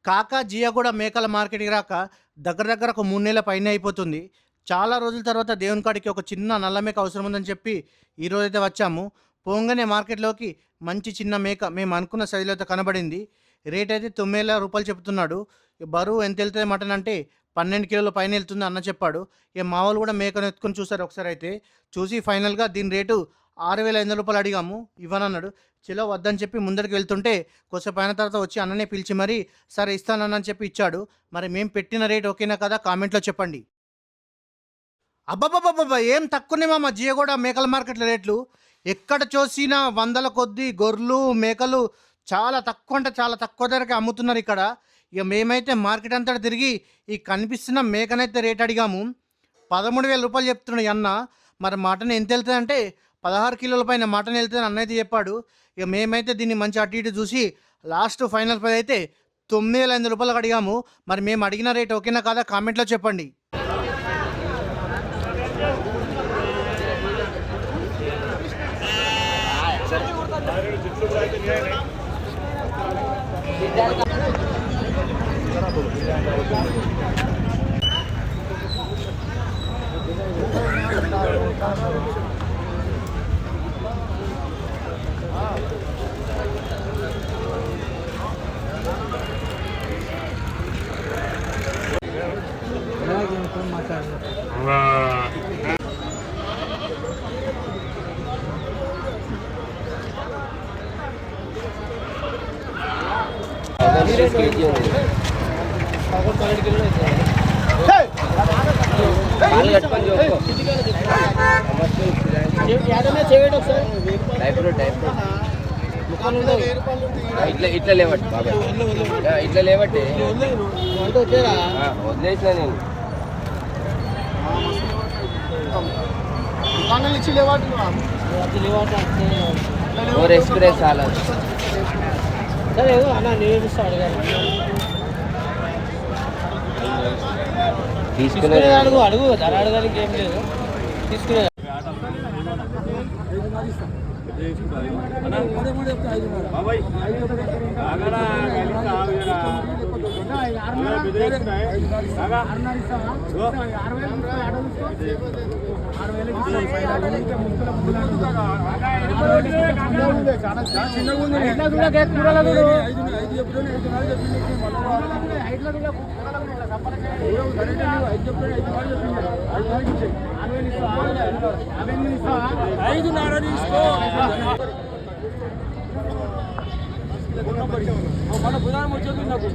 కాకా, జియా గూడా మేకల మార్కెట్‌కి రాక దగ్గర దగ్గర ఒక 3 నెలల పైనే అయిపోతుంది. చాలా రోజుల తర్వాత దేవుని కాడికి ఒక చిన్న నల్ల మేక అవసరం ఉందని చెప్పి ఈరోజైతే వచ్చాము. పోంగానే మార్కెట్‌లోకి మంచి చిన్న మేక మేము అనుకున్న సైజులో అయితే కనబడింది. రేట్ అయితే రూ. 9,000 చెప్తున్నాడు. బరువు ఎంతెళ్తది మటన్ అంటే 12 కిలోల పైన ఎళ్తుంది అన్న చెప్పాడు. ఇగ మా వోళ్ళు గూడా మేకను ఎత్తుకొని చూసారు ఒకసారైతే. చూసి ఫైనల్‌గా దీని రేటు రూ. 6,500 అడిగాము. ఇవ్వనన్నాడు. చలో వద్దని చెప్పి ముందరికి వెళ్తుంటే కొద్దిసేపు అయిన తర్వాత వచ్చి అన్ననే పిలిచి మరి సరే ఇస్తానన్న అని చెప్పి ఇచ్చాడు. మరి మేము పెట్టిన రేట్ ఓకేనా కదా కామెంట్‌లో చెప్పండి. అబ్బబ్బబ్బబ్బబ్బా! ఏం తక్కువనే మామ జియగూడ మేకల మార్కెట్‌లో రేట్లు. ఎక్కడ చూసినా వందల కొద్దీ గొర్రెలు, మేకలు చాలా తక్కువ అంటే చాలా తక్కువ ధరకే అమ్ముతున్నారిక్కడ. ఇక మేమైతే మార్కెట్ అంతటా తిరిగి ఈ కనిపిస్తున్న మేకనైతే రేట్ అడిగాము. రూ. 13,000 చెప్తున్నాడు ఈ అన్న. మరి మటన్ ఎంతెళ్తదంటే 16 కిలోల పైన మటన్ ఎళ్తదని అన్నయితే చెప్పాడు. ఇక మేమైతే దీన్ని మంచి అటు ఇటు చూసి లాస్ట్ ఫైనల్ ప్రైస్ అయితే రూ. 9,500 అడిగాము. మరి మేము అడిగిన రేట్ ఓకేనా కాదా కామెంట్‌లో చెప్పండి. ఇట్లా లేవట్టు బాబాయ్, ఇట్లా లేవట్టే వదిలేసిన నేను ఓవర్ ఎక్స్పీరియన్స్ చాలా సరే అన్న నేను అడగాలి తీసుకునే అడుగు అడుగు ధర అడగానికి ఏం లేదు తీసుకునే మన బుధానం వచ్చేది నాకు